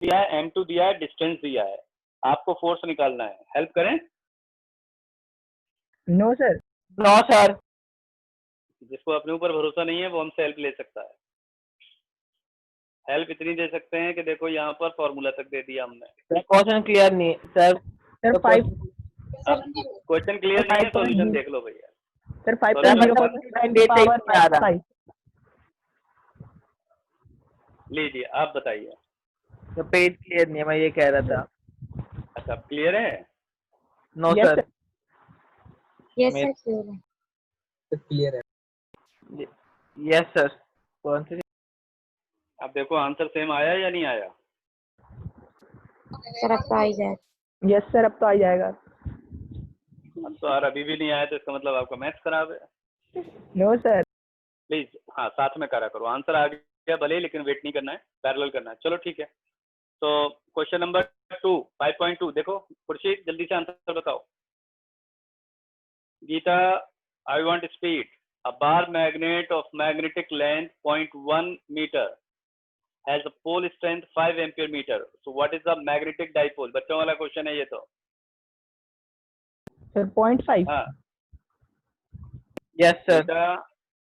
दिया है, m2 दिया है, डिस्टेंस दिया है, आपको फोर्स निकालना है। हेल्प करें? No sir. No sir. जिसको अपने ऊपर भरोसा नहीं है वो हमसे हेल्प ले सकता है। हेल्प इतनी दे सकते हैं कि देखो यहाँ पर फॉर्मूला तक दे दिया हमने। सर क्वेश्चन क्लियर नहीं है सर। सर 5 क्वेश्चन क्लियर नहीं है, सॉल्यूशन देख लो भैया। सर Solution 5.0 पावर आ रहा। 5। लीजिए आप बताइए। तो पेज क्लियर नहीं है, मैं ये कह रहा था। अच्छा क्लियर है? नो Yes, सर। sir. यस सर क्लियर है। Yes sir. कौन सी? अब देखो आंसर सेम आया या नहीं आया? सर अब तो आ ही जाए। यस सर, अब तो आ जाएगा। अब तो यार अभी भी नहीं आया तो इसका मतलब आपका मैथ्स खराब है। No sir. प्लीज हाँ साथ में करा करो। आंसर आ गया भले, लेकिन वेट नहीं करना है, पैरेलल करना है। चलो ठीक है। तो क्वेश्चन नंबर 2 5.2 देखो खुर्शीद जल्दी से आंसर बताओ। Geeta I want speed. A bar magnet of magnetic length 0.1 metre has a pole strength 5 ampere meter. So what is the magnetic dipole? बच्चों वाला क्वेश्चन है ये तो। सर 0.5। हाँ yes sir. Geeta,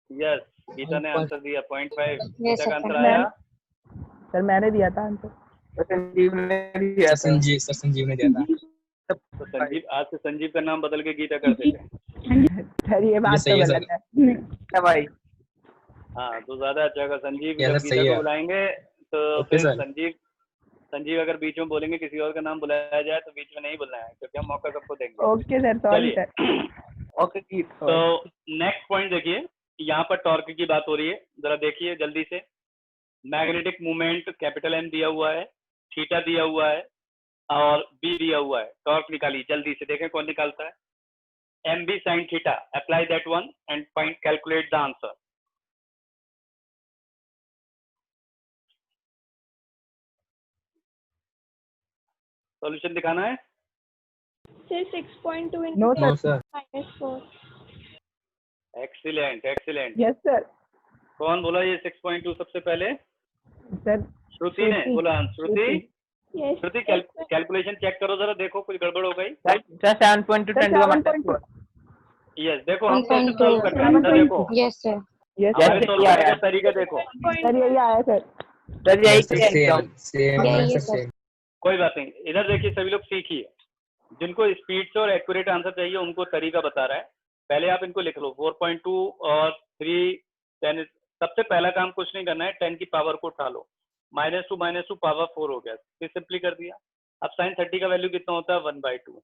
yes Geeta ने आंसर दिया 0.5। गीता Yes, का sir. आंसर आया। सर मैंने दिया था आंसर। संजीव ने दिया था। संजीव ने दिया था। तो संजीव, आज से संजीव का नाम बदल के गीता कर देते। सर ये बात तो गलत है। भाई हाँ तो ज्यादा अच्छा होगा। संजीव या जब सर, गीता सही को है। बुलाएंगे तो ओके फिर सर। संजीव अगर बीच में बोलेंगे किसी और का नाम बुलाया जाए तो बीच में नहीं बोलना है, क्योंकि हम मौका सबको देंगे। ओके सर, सॉरी चलिए सर। ओके की तो नेक्स्ट पॉइंट देखिए, यहाँ पर टॉर्क की बात हो रही है, जरा देखिए जल्दी से। मैग्नेटिक मूवमेंट कैपिटल M दिया हुआ है, थीटा दिया हुआ है और B दिया हुआ है। टॉर्क निकालिए जल्दी से, देखें कौन निकालता है। MB sin theta, apply that one and find calculate the answer. Solution दिखाना है। Say 6.2 no into no 10 sir. minus 4. Excellent excellent. Yes sir. कौन बोला ये 6.2 सबसे पहले? सर श्रुति ने बोला। श्रुति Yes. श्रुति कैलकुलेशन चेक करो जरा, देखो कुछ गड़बड़ हो गई। Sir 7.2 10 to the minus 4। Yes देखो हम कैसे सॉल्व कर रहे हैं, इधर देखो यस सर। यस हमारे सर। सॉल्व करने का तरीका देखो। सर यही आया सर। सर यही किया सेम हाँ, आंसर सेम। कोई बात नहीं। इधर देखिए सभी लोग सीखिए, जिनको स्पीड से और एक्यूरेट आंसर चाहिए उनको तरीका बता रहा है। पहले आप इनको लिख लो 4.2 और 3 10। सबसे पहला काम कुछ नहीं करना है, 10 की पावर को उठा लो, -2 पावर 4 हो गया, फिर सिंपली कर दिया। अब sin 30 का वैल्यू कितना होता है 1/2।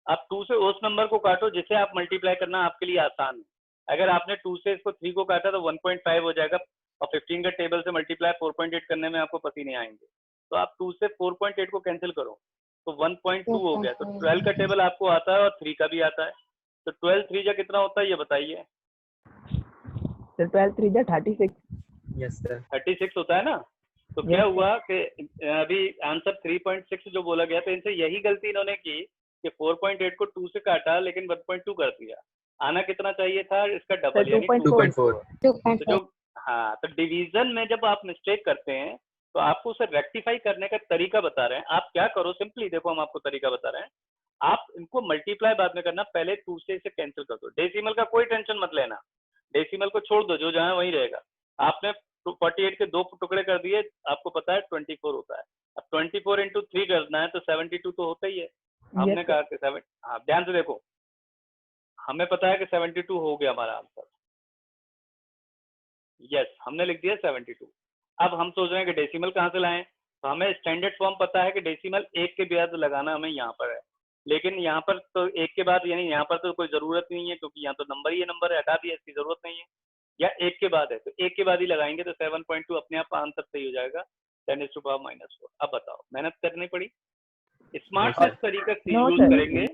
अब 2 से उस नंबर को काटो जिसे आप मल्टीप्लाई करना आपके लिए आसान है। अगर आपने 2 से इसको 3 को काटा तो 1.5 हो जाएगा, और 15 का टेबल से मल्टीप्लाई 4.8 करने में आपको पसीने आएंगे। तो आप 2 से 4.8 को कैंसिल करो तो 1.2 हो गया। तो 12 का टेबल आपको आता है और 3 का भी आता है। तो 12 3 जा कितना होता है ये बताइए। सर 12 3 36। Yes sir. 36 होता है ना। तो क्या हुआ कि अभी आंसर 3.6 जो बोला गया था, इनसे यही गलती इन्होंने की कि 4.8 को 2 से काटा लेकिन 1.2 कर दिया। आना कितना चाहिए था इसका डबल, यानी 2.4। 2.4। तो जो हाँ, तो डिवीजन में जब आप मिस्टेक करते हैं तो आपको उसे रेक्टिफाई करने का तरीका बता रहे हैं। आप क्या करो, सिंपली देखो हम आपको तरीका बता रहे हैं। आप इनको मल्टीप्लाई बाद में करना, पहले 2 से इसे कैंसिल कर दो। डेसिमल का कोई टेंशन मत लेना, डेसिमल को छोड़ दो, जो जहां वहीं रहेगा। आपने 48 के 2 टुकड़े कर दिए, आपको पता है 24 होता है। अब 24 इंटू 3 करना है तो 72 तो होता ही है। हमने कहा कि 7, हाँ ध्यान से देखो, हमें पता है कि 72 हो गया हमारा आंसर। यस हमने लिख दिया 72। अब हम सोच रहे हैं कि डेसिमल कहाँ से लाएं, तो हमें स्टैंडर्ड फॉर्म पता है कि डेसिमल 1 के बाद लगाना हमें यहाँ पर है, लेकिन यहाँ पर तो 1 के बाद यानी यहाँ पर तो कोई ज़रूरत नहीं है, क्योंकि यहाँ तो नंबर ही नंबर है, हटा दिया, इसकी ज़रूरत नहीं है। या 1 के बाद है तो 1 के बाद ही लगाएंगे तो 7.2 अपने आप आंसर सही हो जाएगा, 10⁻⁻4। अब बताओ, मेहनत करनी पड़ी। स्मार्ट से इस तरीका से यूज करेंगे,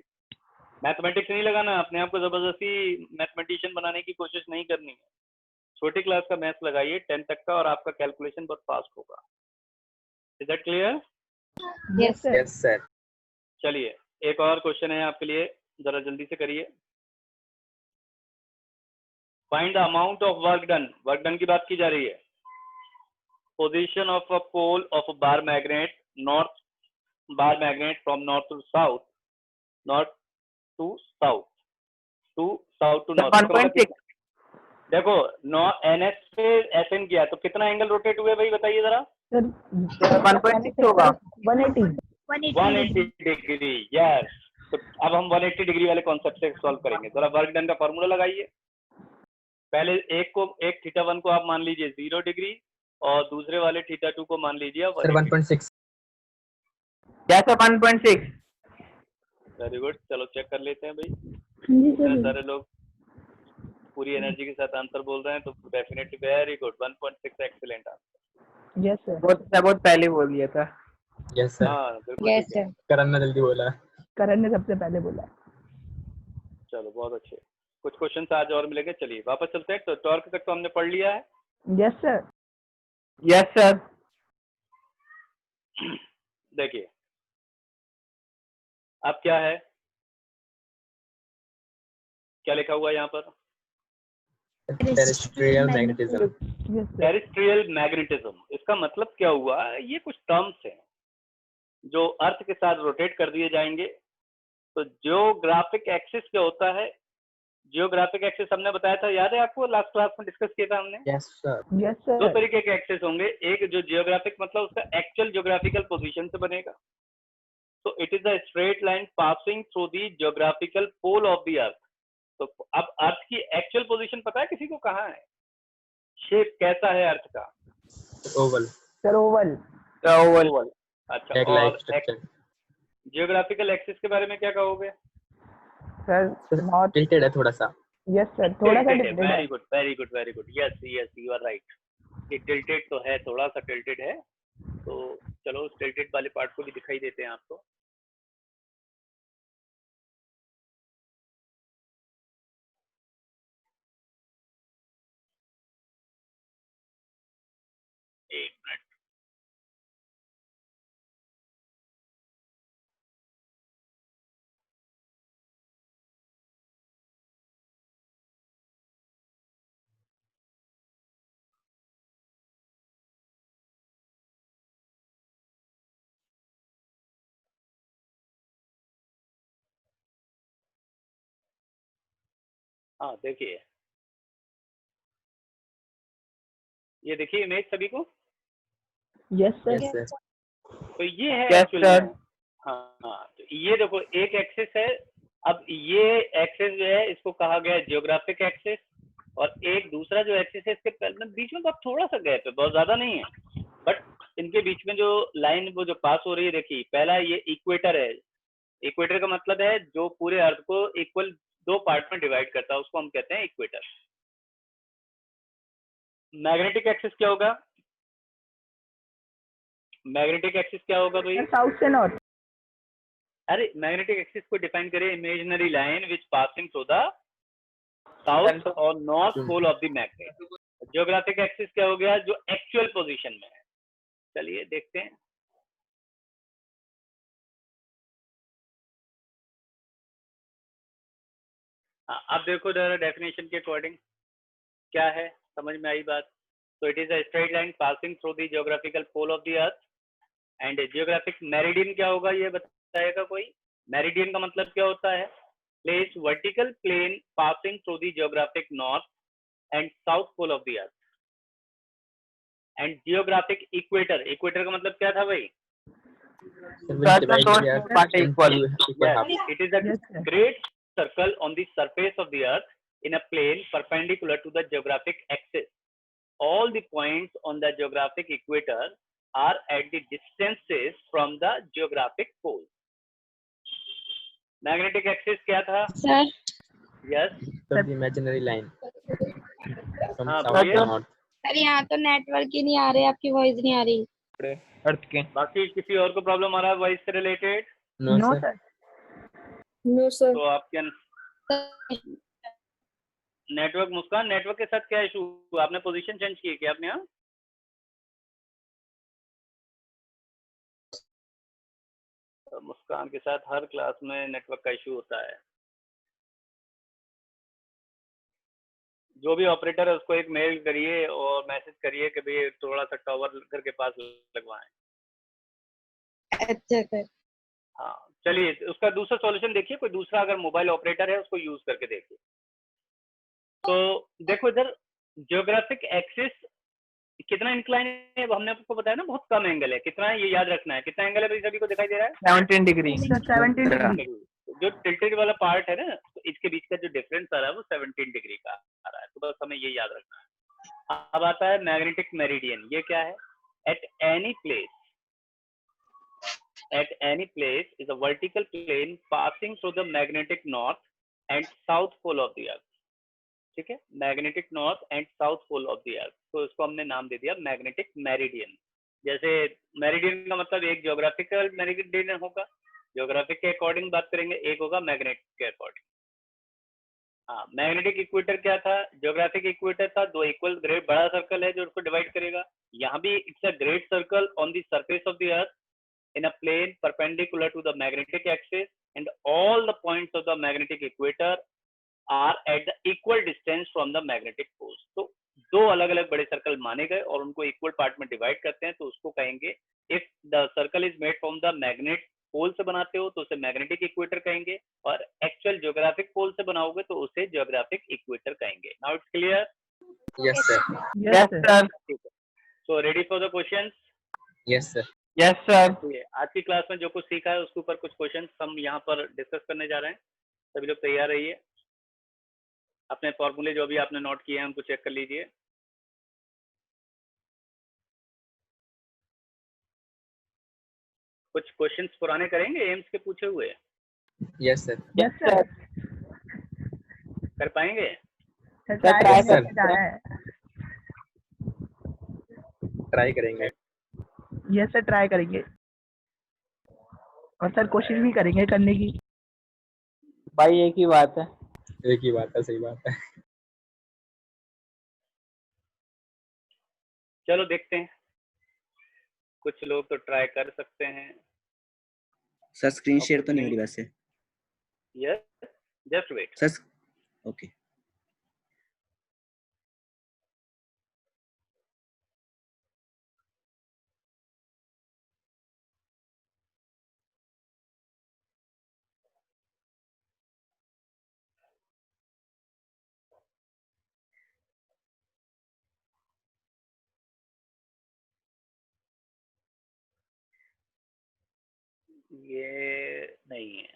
मैथमेटिक्स नहीं लगाना, अपने आप को जबरदस्ती मैथमेटिशियन बनाने की कोशिश नहीं करनी है। छोटी क्लास का मैथ्स लगाइए 10 तक का, और आपका कैलकुलेशन बहुत फास्ट होगा। Is that clear? Yes sir. Yes sir. चलिए एक और क्वेश्चन है आपके लिए, जरा जल्दी से करिए। Find the amount of work done. Work done की बात की जा रही है। Position of a pole of a bar magnet north bar magnet from north to south to south to north। 1.6 देखो नौ NS से SN किया तो कितना एंगल रोटेट हुए भाई बताइए जरा। सर 1.6 होगा। 180 180 डिग्री। यस, तो अब हम 180 डिग्री वाले कॉन्सेप्ट से सॉल्व करेंगे। जरा वर्क डन का फॉर्मूला लगाइए। पहले एक θ1 को आप मान लीजिए 0 डिग्री और दूसरे वाले θ2 को मान लीजिए आप सर 1.6। जैसा 1.6। वेरी गुड, चलो चेक कर लेते हैं भाई। जी इतने सर। सारे लोग पूरी एनर्जी के साथ आंसर बोल रहे हैं तो definitely very good. 1.6 excellent answer. Yes sir. बहुत पहले बोल दिया था। Yes sir. हाँ बिल्कुल यस ठीक है। सर। करण ने जल्दी बोला। करण ने सबसे पहले बोला। चलो बहुत अच्छे, कुछ क्वेश्चन आज और मिलेंगे। चलिए वापस चलते हैं। तो टॉर्क तक तो हमने पढ़ लिया है। Yes sir. Yes sir. देखिए अब क्या है, क्या लिखा हुआ है यहाँ पर? Terrestrial magnetism. Yes sir. Terrestrial magnetism, इसका मतलब क्या हुआ? ये कुछ टर्म्स हैं जो अर्थ के साथ रोटेट कर दिए जाएंगे। तो जियोग्राफिक एक्सिस क्या होता है? जियोग्राफिक एक्सिस हमने बताया था, याद है आपको? लास्ट क्लास में डिस्कस किया था हमने। Yes sir. यस दो सर। तरीके के एक्सिस होंगे। एक जो जियोग्राफिक मतलब उसका एक्चुअल जियोग्राफिकल पोजीशन से बनेगा। तो it is a straight line passing through the geographical pole of the earth. तो अब अर्थ की एक्चुअल पोजीशन पता है किसी को कहाँ है? शेप कैसा है अर्थ का? ओवल। Sir Oval. ओवल। अच्छा, एग और लाइक स्ट्रक्चर। जियोग्राफिकल एक्सिस के बारे में क्या कहोगे? Sir north. टिल्टेड है थोड़ा सा। यस सर, थोड़ा सा टिल्टेड है। डिफरेंट है। Very good very good very good. Yes yes you are right. ये टिल्टेड तो है, थोड़ा सा टिल्टेड है। तो चलो उस टिल्टेड वाले पार्ट को भी दिखाई देते हैं आपको। एक मिनट। हाँ देखिए, ये देखिए इमेज सभी को। Yes sir. Yes sir. तो ये है Yes, एक्चुअल sir. में। हाँ तो ये देखो एक एक्सिस है। अब ये एक्सिस जो है इसको कहा गया है जियोग्राफिक एक्सिस। और एक दूसरा जो एक्सिस है इसके बीच में बहुत थोड़ा सा गैप है, बहुत ज्यादा नहीं है। बट इनके बीच में जो लाइन वो जो पास हो रही है, देखिए पहला ये इक्वेटर है। इक्वेटर का मतलब है जो पूरे अर्थ को इक्वल दो पार्ट में डिवाइड करता है, उसको हम कहते हैं इक्वेटर। मैग्नेटिक एक्सिस क्या होगा? मैग्नेटिक एक्सिस क्या होगा भाई? साउथ से नॉर्थ। अरे मैग्नेटिक एक्सिस को डिफाइन करें, imaginary line which passing through the south और north pole of the magnet. Geographic axis क्या हो गया? जो एक्चुअल पोजीशन में है। चलिए देखते हैं। हाँ अब देखो जरा डेफिनेशन के अकॉर्डिंग क्या है, समझ में आई बात? तो it is a straight line passing through the geographical pole of the earth. And geographic meridian क्या होगा ये बताएगा कोई? मेरिडियन का मतलब क्या होता है? Place vertical plane passing through the geographic north and south pole of the earth. And geographic equator, equator का मतलब क्या था भाई? It is a Yes, sir. great circle on the surface of the earth in a plane perpendicular to the geographic axis. All the points on the geographic equator are at the distances from the geographic pole. Magnetic axis क्या था? Sir Yes. the imaginary line from हाँ, south बोलिए। to north. Sir यहाँ तो network ही नहीं आ रहे, आपकी voice नहीं आ रही। अर्थ के। बाकी किसी और को प्रॉब्लम आ रहा है वॉइस से related? No, no sir. Sir. No sir. तो आपके नेटवर्क, मुस्कान नेटवर्क के साथ क्या इशू? आपने पोजीशन चेंज की है क्या आपने? यहाँ मुस्कान के साथ हर क्लास में नेटवर्क का इशू होता है। जो भी ऑपरेटर है उसको एक मेल करिए और मैसेज करिए कि भाई थोड़ा सा टावर घर के पास लगवाएं। अच्छा सर। हाँ चलिए, उसका दूसरा सॉल्यूशन देखिए, कोई दूसरा अगर मोबाइल ऑपरेटर है उसको यूज करके देखिए। तो देखो इधर जियोग्राफिक एक्सिस कितना इंक्लाइन है, अब हमने आपको बताया ना बहुत कम एंगल है, कितना है ये याद रखना है। कितना एंगल है भाई, सभी को दिखाई दे रहा है? 17 डिग्री। 17 डिग्री। जो टिल्टेड वाला पार्ट है ना, तो इसके बीच का जो डिफरेंस आ रहा है वो 17 डिग्री का आ रहा है, तो बस हमें ये याद रखना है। अब आता है मैग्नेटिक मेरिडियन। ये क्या है? At any place is a vertical plane passing through the magnetic north and south pole of the earth. ठीक है, magnetic north and south pole of the earth, तो इसको हमने नाम दे दिया मैग्नेटिक मेरिडियन। जैसे मेरिडियन का मतलब एक ज्योग्राफिकल मेरिडियन होगा, ज्योग्राफिक के अकॉर्डिंग बात करेंगे, एक होगा मैग्नेटिक के अकॉर्डिंग। हाँ, मैग्नेटिक इक्वेटर क्या था? ज्योग्राफिक इक्वेटर था, दो इक्वल ग्रेट बड़ा सर्कल है जो उसको डिवाइड करेगा। यहाँ भी it's a great circle on the surface of the earth in a plane perpendicular to the magnetic axis, and all the points of the magnetic equator are at the equal distance from the magnetic poles. तो दो अलग अलग बड़े circle माने गए और उनको equal part में डिवाइड करते हैं, तो उसको कहेंगे, if the circle is made from the magnet pole से बनाते हो तो उसे मैग्नेटिक इक्वेटर कहेंगे, और एक्चुअल ज्योग्राफिक पोल से बनाओगे तो उसे ज्योग्राफिक इक्वेटर कहेंगे। Now it's clear? Yes, sir. Yes, sir. So ready for the questions? Yes, sir. Yes, sir. आज की क्लास में जो कुछ सीखा है उसके ऊपर कुछ क्वेश्चंस हम यहाँ पर डिस्कस करने जा रहे हैं। सभी लोग तैयार रहिए, अपने फॉर्मूले जो भी आपने नोट किए हैं उनको चेक कर लीजिए। कुछ क्वेश्चंस पुराने करेंगे, एम्स के पूछे हुए Yes, sir. Yes, sir. कर पाएंगे? Sir try try sir. करके जाना है। Try करेंगे। यस सर, ट्राई करेंगे और सर कोशिश भी करेंगे करने की। भाई एक ही बात है। एक ही बात है, सही बात है। चलो देखते हैं, कुछ लोग तो ट्राई कर सकते हैं। सर स्क्रीन शेयर तो नहीं हो रही वैसे? Yes, just wait. Sir okay. ये नहीं है।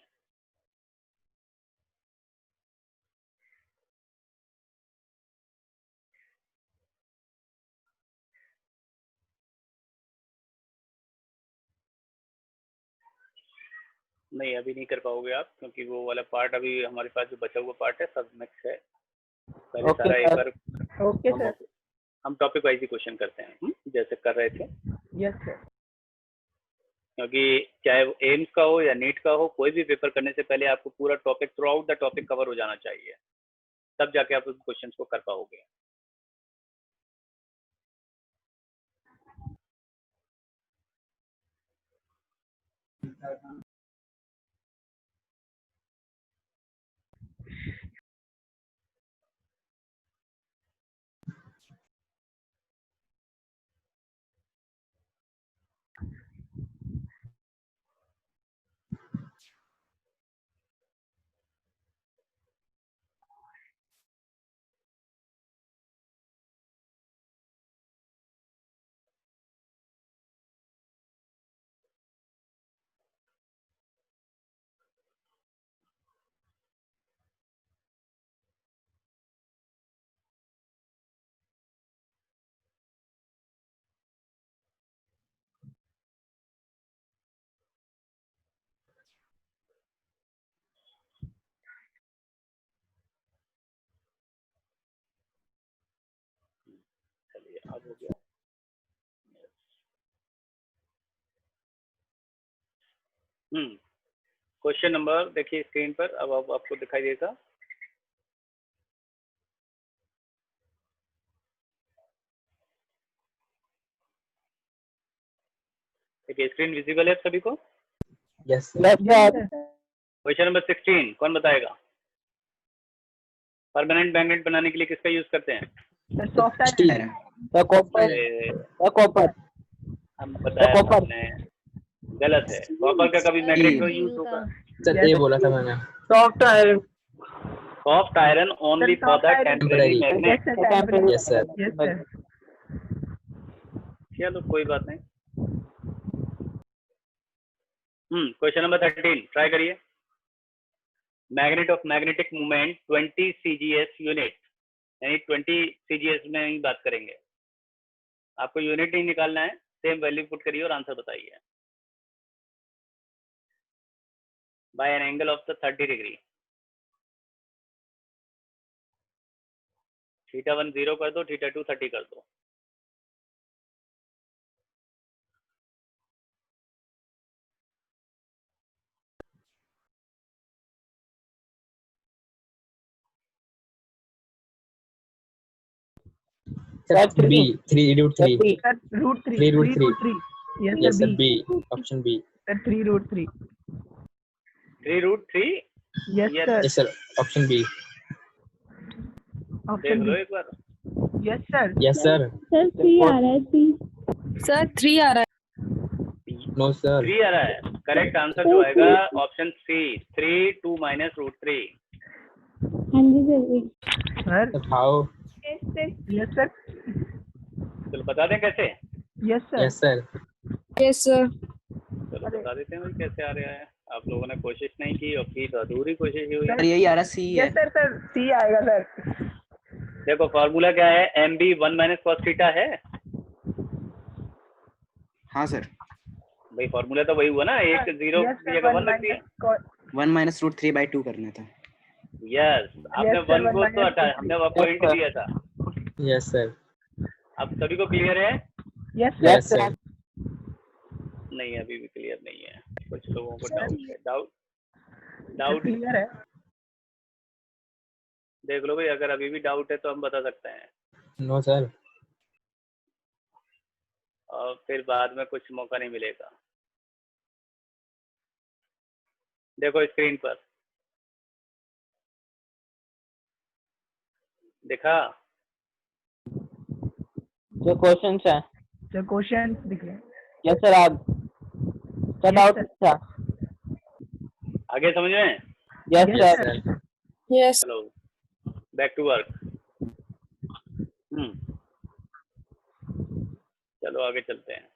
नहीं, अभी नहीं कर पाओगे आप, क्योंकि वो वाला पार्ट अभी हमारे पास जो बचा हुआ पार्ट है सब मिक्स है। पहले Okay, सारा एक sir. बार ओके सर। हम टॉपिक वाइज ही क्वेश्चन करते हैं, जैसे कर रहे थे। Yes sir. क्योंकि चाहे वो एम्स का हो या नीट का हो, कोई भी पेपर करने से पहले आपको पूरा topic through out the topic cover हो जाना चाहिए, तब जाके आप उस क्वेश्चन को कर पाओगे। चलिए, अब हो गया। क्वेश्चन नंबर देखिए स्क्रीन पर, अब आपको दिखाई देगा। देखिए स्क्रीन विजिबल है सभी को? Yes, sir. Yes, sir. Question number 16 कौन बताएगा? परमानेंट मैग्नेट बनाने के लिए किसका यूज करते हैं? Sir soft The copper. अरे, The copper. हम बताया copper. हमने, गलत है, कॉपर का कभी मैग्नेट नहीं यूज होगा। सर ए बोला था मैंने। Soft iron. Soft iron only Sir, for soft the iron- temporary Temporary. Magnet. Yes, sir. Temporary. Yes, sir. Yes, sir. चलो कोई बात नहीं। क्वेश्चन नंबर 13 ट्राई करिए। Magnet of magnetic moment 20 CGS unit, यानी 20 CGS में ही बात करेंगे। आपको यूनिट नहीं निकालना है, सेम वैल्यू पुट करिए और आंसर बताइए। By an angle of the 30 degree. θ1 0 कर दो, θ2 30 कर दो। Sir B 3√3। Sir, root 3. 3√3. Root 3. Yes, Yes sir. sir, B. B. Option B. Sir, 3√3. 3√3। Yes, Yes. sir. Yes sir, option B. देख Option लो B. एक बार। Yes, sir. Yes sir. Sir 3 आ रहा है 3। Sir 3 आ रहा है। No sir. 3 आ रहा है। Correct answer जो आएगा ऑप्शन सी, 3 2 - √3। हाँ जी sir. Sir. Sir, how? Yes, sir. चलो बता दें कैसे। Yes, sir. Yes sir. Yes sir. चलो बता देते हैं भाई कैसे आ रहा है। आप लोगों ने कोशिश नहीं की और की तो अधूरी कोशिश हुई है। और यही आ रहा सी है। Yes, sir. Sir, C आएगा sir. देखो फॉर्मूला क्या है, MB 1 - cos थीटा है। हाँ सर। भाई फॉर्मूला तो वही हुआ ना, एक 0 Yes, की sir. जगह 1 1 रख दिया। minus 1 - √3/2 करना था। यस, आपने Yes, sir, 1 को 1 तो minus हटाया, हमने वो पॉइंट sir. दिया था। Yes sir. अब सभी को क्लियर है? Yes, sir. Yes sir. नहीं अभी भी क्लियर नहीं है, कुछ लोगों को Sir, डाउट Clear है. देख लो भाई, अगर अभी भी डाउट है तो हम बता सकते हैं No sir. और फिर बाद में कुछ मौका नहीं मिलेगा। देखो स्क्रीन पर दिखा। जो क्वेश्चन है। Sir, questions दिख रहे हैं. यस सर आप। Sir Yes, doubt sir. था। आगे समझ में? यस Yes, Yes सर। sir. यस। चलो बैक टू वर्क। चलो आगे चलते हैं।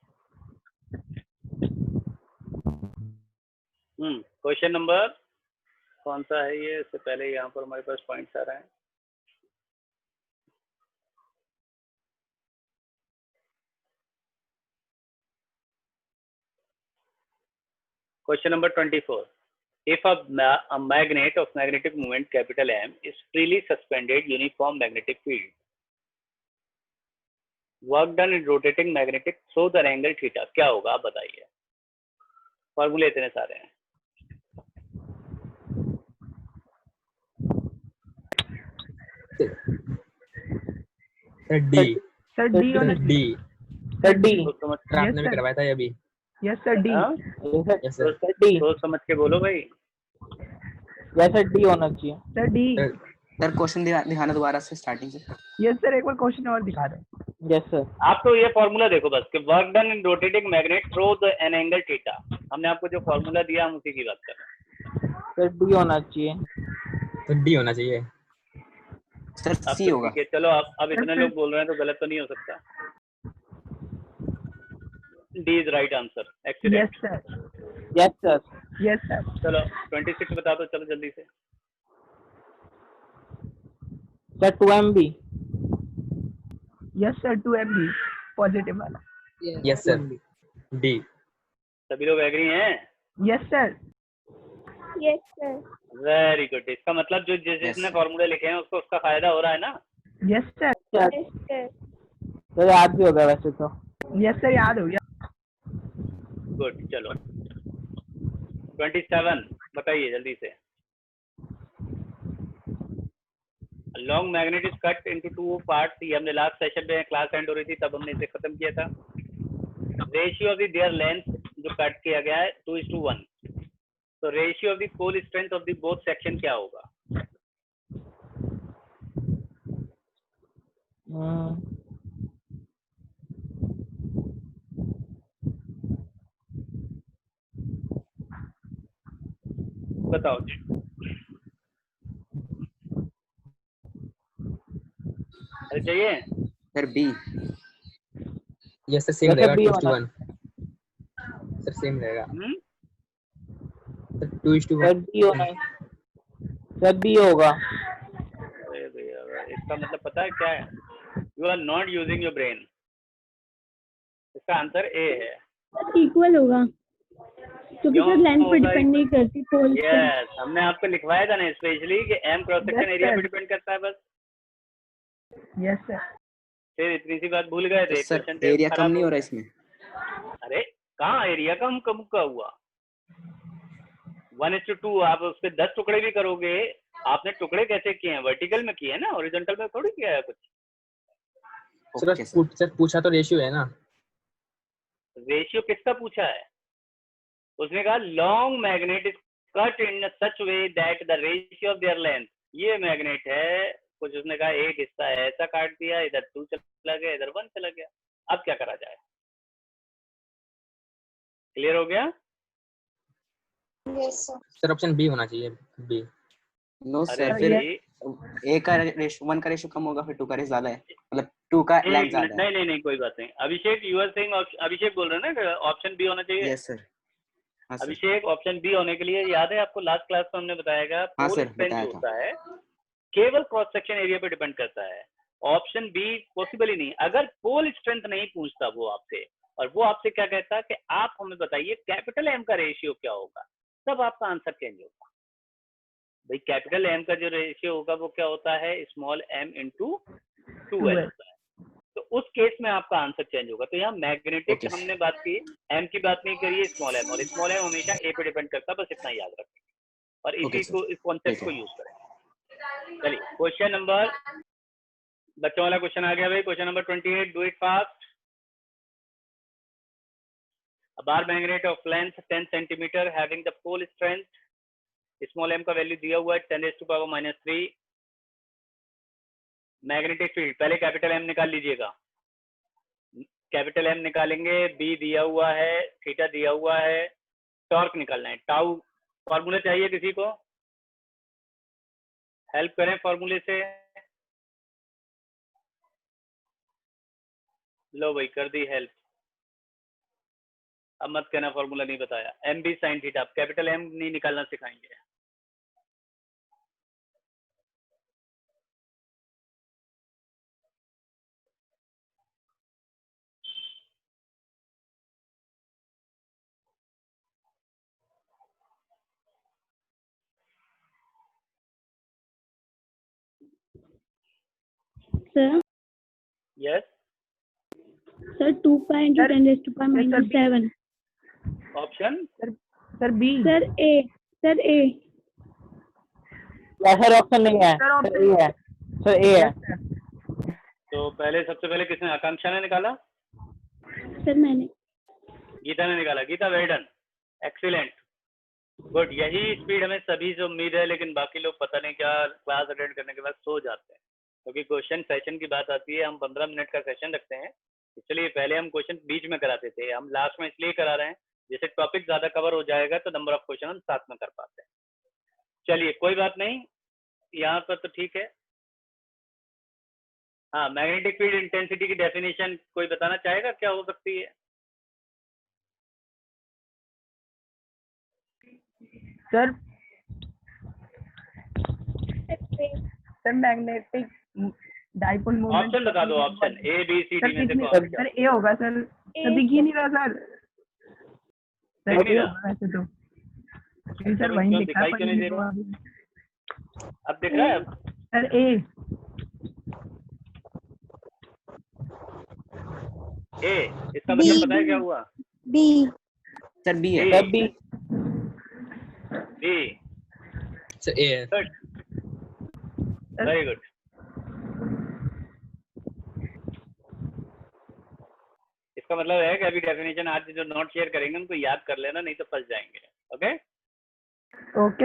क्वेश्चन नंबर कौन सा है ये, इससे पहले यहाँ पर हमारे पास पॉइंट्स आ रहे हैं। Question number 24. If a magnet of magnetic moment capital M is freely suspended uniform magnetic field, work done in rotating magnetic through the angle theta, क्या होगा आप बताइए। फॉर्मूले इतने सारे हैं। Sir D. Sir, D होना Sir D. Sir D. सोच समझ Sir आपने भी sir. करवाया था ये अभी। Yes, sir. D. हाँ? Yes sir. Sir D. सोच समझ के बोलो भाई। यस सर डी होना चाहिए। Sir, D. Sir, sir question दिखाना दोबारा से स्टार्टिंग से। Yes, sir. एक बार क्वेश्चन और दिखा दें. Yes sir. आप तो ये फॉर्मूला देखो बस कि work done in rotating magnet through the an angle theta. हमने आपको जो फॉर्मूला दिया हम उसी की बात कर रहे हैं। सर डी होना चाहिए। तो D होना चाहिए। सर अब सी तो होगा। ठीक है, चलो अब इतने लोग बोल रहे हैं तो गलत तो नहीं हो सकता। D is right answer, Yes, excellent. sir. Yes sir. Yes, sir. चलो 26 बता दो, चलो जल्दी से। Sir 2MB। Yes, sir. 2MB. Positive वाला. Yes sir. D. सभी लोग एग्री हैं? Yes, sir. Yes sir. Very good. इसका मतलब जो जिसने Yes. फॉर्मूले लिखे हैं उसको उसका फायदा हो रहा है ना। Yes, sir. Sir yes sir. Sir याद भी होगा वैसे तो। Yes, sir. याद हो गया. गुड। चलो 27 बताइए जल्दी से। Long magnet is cut into 2 parts. ये हमने लास्ट सेशन में क्लास एंड हो रही थी तब हमने इसे खत्म किया था। Ratio of the their length जो कट किया गया है 2:1। तो ratio of the pole strength of the both section क्या होगा? बताओ जी। अरे चाहिए। Sir B. Yes sir same वैसे रहेगा B 2:1 होना सर सेम रहेगा हम्म, सर 2:1 सर B होना सर B होगा। अरे भैया इसका मतलब पता है क्या है? You are not using your brain. इसका आंसर ए है। इक्वल होगा क्योंकि क्यों सर लेंथ पे होगा डिपेंड equal? नहीं करती पोल पे। यस, हमने आपको लिखवाया था ना स्पेशली कि M cross section Yes, area sir. पे डिपेंड करता है बस। Yes sir. फिर इतनी सी बात भूल गए थे, सर क्वेश्चन एरिया कम खराब नहीं हो हो रहा गया। इसमें। कहाँ एरिया कम कम का हुआ? 1:2 आप उस पे 10 टुकड़े भी करोगे। आपने टुकड़े कैसे किए हैं? वर्टिकल में किए हैं ना, हॉरिजॉन्टल में थोड़ी किया है कुछ। Okay sir. सर पूछा तो रेशियो है ना। रेशियो किसका पूछा है? उसने कहा long magnet is cut in such way that the ratio of their length. ये मैग्नेट है, कुछ उसने कहा एक हिस्सा ऐसा काट दिया, इधर 2 चला गया, इधर 1 चला गया। अब क्या करा जाए? क्लियर हो गया? सर ऑप्शन बी होना चाहिए बी। नो अरे सर, सर, फिर ये ए का रेशियो 1 का रेशियो कम होगा, फिर 2 का रेशियो ज्यादा है, मतलब 2 का लेंथ एक मिनट, ज्यादा है। नहीं, कोई बात नहीं। अभिषेक यू आर सेइंग, अभिषेक बोल रहे हैं ना ऑप्शन बी होना चाहिए। Yes sir. हाँ सर। अभिषेक ऑप्शन बी होने के लिए याद है आपको लास्ट क्लास में हमने बताया हाँ पोल सर, स्ट्रेंथ बताया जो था। होता है केवल क्रॉस सेक्शन एरिया पे डिपेंड करता है। ऑप्शन बी पॉसिबल ही नहीं। अगर पोल स्ट्रेंथ नहीं पूछता वो आपसे, और वो आपसे क्या कहता कि आप हमें बताइए कैपिटल एम का रेशियो क्या होगा, तब आपका आंसर चेंज होगा। भाई कैपिटल एम का जो रेशियो होगा वो क्या होता है? स्मॉल एम इंटू 2L होता है। तो उस केस में आपका आंसर चेंज होगा। तो यहाँ मैग्नेटिक ओके हमने बात की, एम की बात नहीं करिए, स्मॉल एम, और स्मॉल एम हमेशा ए पे डिपेंड करता है, बस इतना याद रखें और ओके इसी सर, को, इस कॉन्सेप्ट ठीक को है। यूज करें। चलिए क्वेश्चन नंबर, बच्चों वाला क्वेश्चन आ गया भाई। Question number 28, do it fast. A bar magnet of length 10 centimeter having the pole strength small M का वैल्यू दिया हुआ है 10⁻³ मैग्नेटिक फील्ड, पहले कैपिटल एम निकाल लीजिएगा। कैपिटल एम निकालेंगे, बी दिया हुआ है, थीटा दिया हुआ है, टॉर्क निकालना है, टाउ। फॉर्मूला चाहिए किसी को? हेल्प करें फॉर्मूले से। लो भाई कर दी हेल्प। अब मत कहना फॉर्मूला नहीं बताया। M B sine theta, capital M नहीं निकालना सिखाएंगे। Sir yes, sir 2 pi into sir, 10⁻⁷ option sir B. Sir A. Sir A. Sir option नहीं है, सर सर ए है, सर ए है। Yes sir. तो पहले सबसे पहले किसने? आकांक्षा ने निकाला, सर मैंने। गीता ने निकाला। Geeta well done, excellent, good. यही स्पीड हमें सभी से उम्मीद है, लेकिन बाकी लोग पता नहीं क्या क्लास अटेंड करने के बाद सो जाते हैं, क्योंकि क्वेश्चन सेशन की बात आती है। हम 15 मिनट का सेशन रखते हैं, इसलिए पहले हम क्वेश्चन बीच में कराते थे, हम लास्ट में इसलिए करा रहे हैं जैसे टॉपिक ज्यादा कवर हो जाएगा तो नंबर ऑफ क्वेश्चन हम साथ में कर पाते हैं। चलिए कोई बात नहीं, यहाँ पर तो ठीक है। हाँ, मैग्नेटिक फील्ड इंटेंसिटी की डेफिनेशन कोई बताना चाहेगा क्या हो सकती है? Sir magnetic dipole moment. Option बता दो, option A B C sir D में से कितने? कौन सा? सर ए होगा सर। सर दिख ही नहीं रहा सर। सर दिख नहीं ए रहा? होगा वैसे तो। नहीं सर क्यों वही लिखा दिखाई है क्यों नहीं दे रहा? अब दिख रहा है? अब सर ए। इसका मतलब पता है क्या हुआ? बी। सर बी है। Sir B. B, sir A है। Good, very good. इसका मतलब है कि अभी डेफिनेशन आज जो नोट शेयर करेंगे उनको याद कर लेना, नहीं तो फंस जाएंगे। Okay, okay.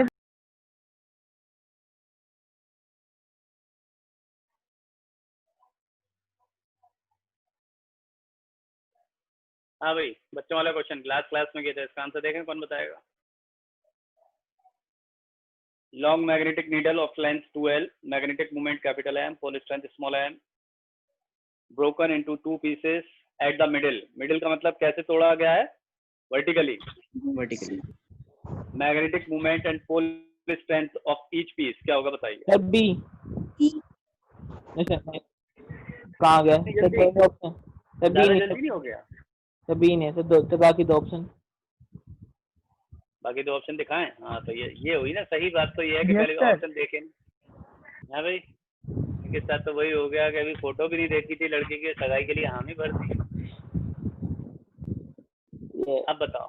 हाँ भाई, बच्चों वाला क्वेश्चन क्लास में किया था, इसका आंसर देखें कौन बताएगा। long magnetic needle of length 2L, magnetic moment capital M, pole strength small m, broken into two pieces at the middle. Middle का मतलब कैसे तोड़ा गया है? Vertically. Vertically Magnetic moment and pole strength of each piece क्या होगा बताइए? Sir B. नहीं सर नहीं, कहाँ गया सर? दो ऑप्शन सर, बी ज़्यादा नहीं जल्दी नहीं हो गया? सर, बी नहीं सर, दो तो बाकी दो ऑप्शन। बाकी दो ऑप्शन दिखाएं। हाँ तो ये हुई ना सही बात। तो ये है कि Yes, पहले sir. ऑप्शन देखें। हाँ भाई, इनके साथ तो वही हो गया कि अभी फोटो भी नहीं देखी थी लड़की की, सगाई के लिए हामी भर दी। ये अब बताओ।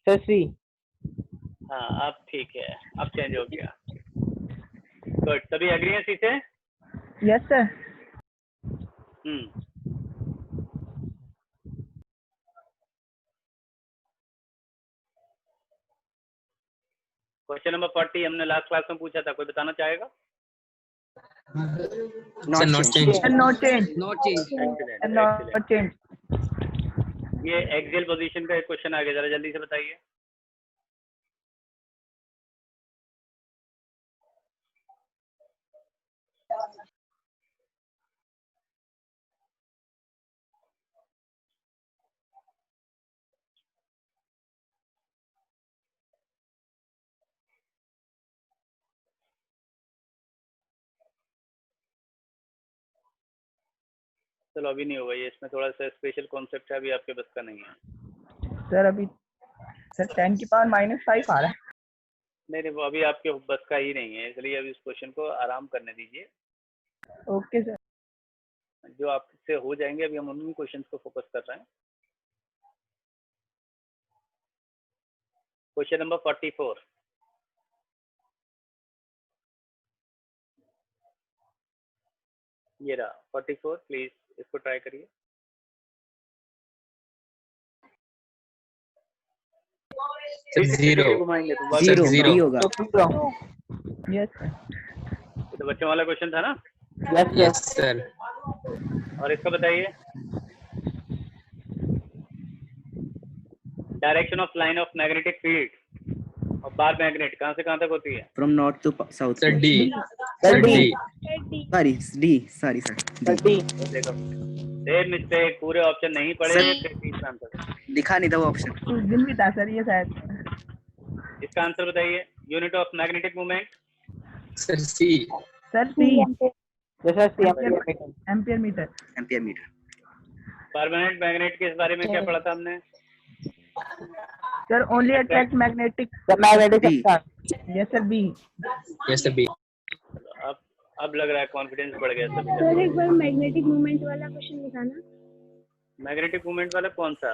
सर सी। हाँ अब ठीक है, अब चेंज हो गया। गुड, सभी एग्री हैं सी से? Yes sir. क्वेश्चन नंबर 40 हमने लास्ट क्लास में पूछा था, कोई बताना चाहेगा? Sir not change. No change. Excellent, no excellent. Change. ये एक्सियल पोजीशन का एक क्वेश्चन आ गया, जरा जल्दी से बताइए। चलो अभी नहीं होगा ये, इसमें थोड़ा सा स्पेशल कॉन्सेप्ट है, अभी आपके बस का नहीं है। सर अभी सर 10 की पावर -5 आ रहा है। नहीं वो अभी आपके बस का ही नहीं है, इसलिए अभी इस क्वेश्चन को आराम करने दीजिए। Okay sir. जो आपसे हो जाएंगे, अभी हम उन्हीं क्वेश्चंस को फोकस कर रहे हैं। Question number 44। ये रहा 44, प्लीज इसको ट्राई करिए। जीरो घुमाएंगे तो जीरो जीरो। बी होगा। Yes sir. ये तो बच्चों वाला क्वेश्चन था ना? Yes sir. और इसका बताइए। Direction of line of magnetic field और बार मैग्नेट कहाँ से कहाँ तक होती है? From north to south. Sir D. Sir D. Sorry D, sorry sir sir D. D. देखो सेम मिस्टेक, पूरे ऑप्शन नहीं पढ़े सर- फिर तीसरा आंसर। दिखा नहीं था वो ऑप्शन। उस दिन भी था सर ये शायद। इसका आंसर बताइए। Unit of magnetic movement. Sir C. Sir C. जैसा C ampere metre. Ampere metre. Permanent magnet के इस बारे में क्या पढ़ा था हमने? Sir only attract magnetic. Sir magnetic B. Substance. Yes sir B. Yes sir B. अब लग रहा है कॉन्फिडेंस बढ़ गया सभी का। सर एक बार मैग्नेटिक मोमेंट वाला क्वेश्चन दिखाना। मैग्नेटिक मूवमेंट वाला कौन सा?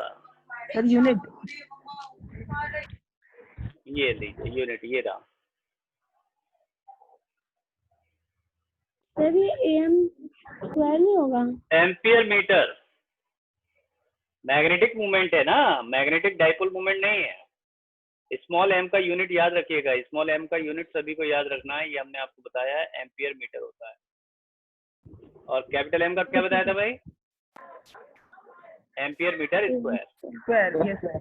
Sir unit. ये लीजिए यूनिट, ये रहा। सर ये AM स्क्वायर नहीं होगा? Ampere metre. मैग्नेटिक मूवमेंट है ना, मैग्नेटिक डाइपोल मूवमेंट नहीं है। स्मॉल एम का यूनिट याद रखिएगा, स्मॉल एम का यूनिट सभी को याद रखना है, ये हमने आपको बताया है, एम्पियर मीटर होता है। और कैपिटल एम का क्या बताया था भाई? Ampere metre square. Square. Yes sir.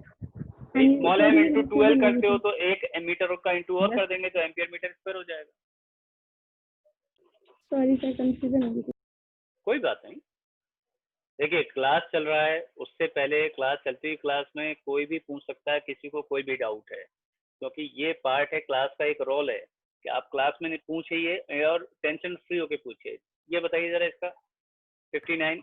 Small M into 12 करते हो तो एक मीटर का इंटू और कर देंगे तो एम्पियर मीटर स्क्वायर हो जाएगा। सॉरी सर कंफ्यूजन हो गई। कोई बात नहीं। देखिए क्लास चल रहा है, उससे पहले क्लास चलती हुई क्लास में कोई भी पूछ सकता है, किसी को कोई भी डाउट है, क्योंकि ये पार्ट है क्लास का, एक रोल है कि आप क्लास में पूछिए और टेंशन फ्री होके पूछिए। ये बताइए जरा इसका 59।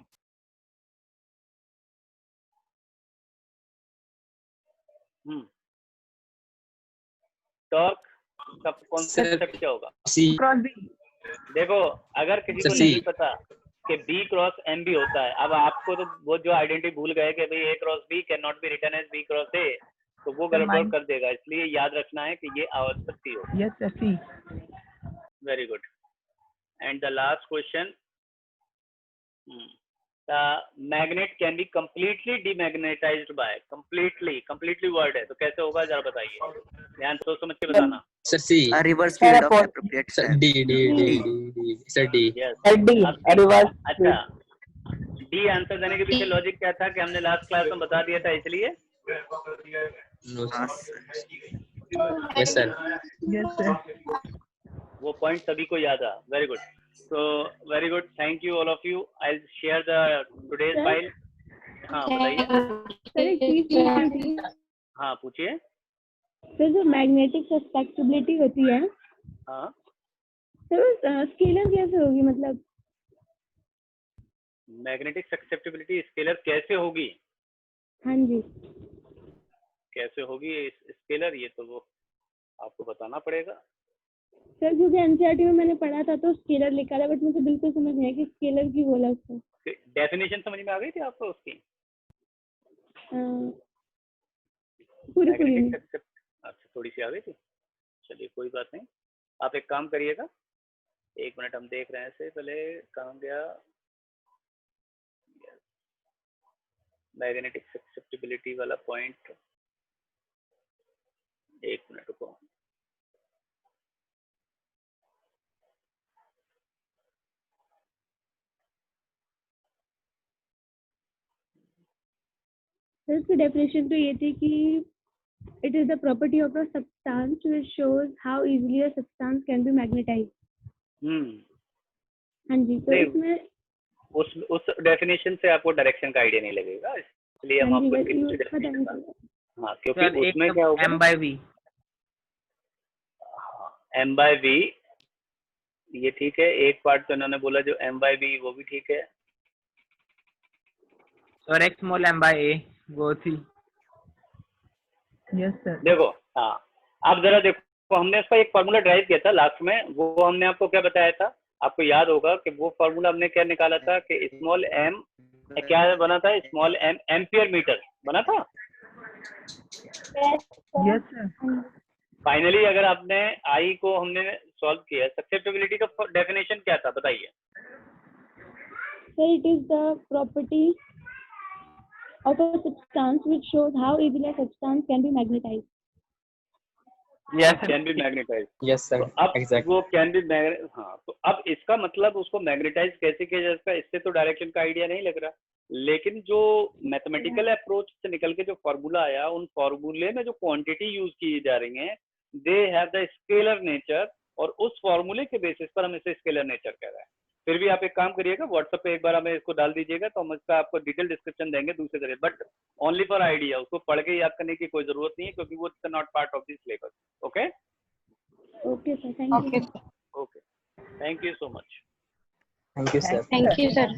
टॉर्क का कॉन्सेप्ट क्या होगा? सी। Cross B. देखो अगर किसी को सर, नहीं सी। पता कि B क्रॉस M भी होता है, अब आपको तो वो जो आइडेंटिटी भूल गए कि भाई A cross B can not be written as B cross A, तो वो गड़बड़ कर देगा, इसलिए याद रखना है कि ये आवश्यक सी हो। Yes sir C. Very good. And the last question, the magnet can be completely demagnetised by. Completely word है तो कैसे होगा जरा बताइए, ध्यान सोच समझ के बताना। Sir C. Reverse field of appropriate sir D D D D sir D. Yes sir D reverse. अच्छा, डी आंसर देने के पीछे लॉजिक क्या था कि हमने लास्ट क्लास में बता दिया था, इसलिए No, हाँ sir. Sir Yes, sir. Yes, sir. वो पॉइंट सभी को याद आ. Very good. So very good. Thank you all of you. I'll share the today's Sir? file. हाँ बताइए. सर एक चीज पूछनी थी हाँ पूछिए. सर जो मैग्नेटिक सस्पेक्टिबिलिटी होती है हाँ सर स्केलर कैसे होगी मतलब मैग्नेटिक ससेप्टिबिलिटी स्केलर कैसे होगी. हाँ जी कैसे होगी स्केलर, ये तो वो आपको बताना पड़ेगा. सर क्योंकि एनसीईआरटी में मैंने पढ़ा था तो स्केलर लिखा था बट मुझे बिल्कुल समझ नहीं आया कि स्केलर की बोला उसको डेफिनेशन समझ में आ गई थी आपको उसकी. पूरी मैग्नेटिक नहीं अच्छा थोड़ी सी आ गई थी. चलिए कोई बात नहीं. आप एक काम करिएगा. एक मिनट हम देख रहे हैं से पहले कहाँ गया. मैग्नेटिक ससेप्टिबिलिटी वाला पॉइंट. एक मिनट रुको. सर इसकी डेफिनेशन तो ये थी कि it is the property of a substance which shows how easily a substance can be magnetised. हाँ जी तो नहीं, इसमें उस डेफिनेशन से आपको डायरेक्शन का आइडिया नहीं लगेगा, इसलिए हम हाँ जी आपको बस दूसरी पता definition नहीं बता- चला. हाँ क्योंकि सर एक उसमें क्या होगा M/V. M/V. ये ठीक है. एक पार्ट तो इन्होंने बोला जो M/V वो भी ठीक है. और एक स्मॉल M/A वो थी. Yes, sir. देखो हाँ आप जरा देखो, हमने इसका एक फार्मूला ड्राइव किया था लास्ट में. वो हमने आपको क्या बताया था, आपको याद होगा कि वो फार्मूला हमने क्या निकाला था कि स्मॉल एम क्या बना था, स्मॉल एम एम्पियर मीटर बना था. Yes, sir. फाइनली अगर आपने आई को हमने सॉल्व किया, ससेप्टिबिलिटी का डेफिनेशन क्या था बताइए. So it is the property of a substance which shows how easily a substance can be magnetized. Yes, can be magnetize. Yes, sir. अब Exactly. वो कैन बी हाँ तो अब इसका मतलब उसको मैग्नेटाइज कैसे किया जाता है, इससे तो डायरेक्शन का आइडिया नहीं लग रहा. लेकिन जो मैथमेटिकल अप्रोच से निकल के जो फार्मूला आया, उन फार्मूले में जो क्वांटिटी यूज की जा रही हैं they have the scalar nature, और उस फार्मूले के बेसिस पर हम इसे स्केलर नेचर कह रहे हैं. फिर भी आप एक काम करिएगा, व्हाट्सएप पे एक बार हमें इसको डाल दीजिएगा तो हम इसका आपको डिटेल डिस्क्रिप्शन देंगे दूसरे तरीके, बट ओनली फॉर आइडिया. उसको पढ़ के याद करने की कोई जरूरत नहीं है क्योंकि वो not part of this syllabus. Okay Okay, sir. Thank you. Okay. Thank you so much. Thank you, sir. Thank you, sir.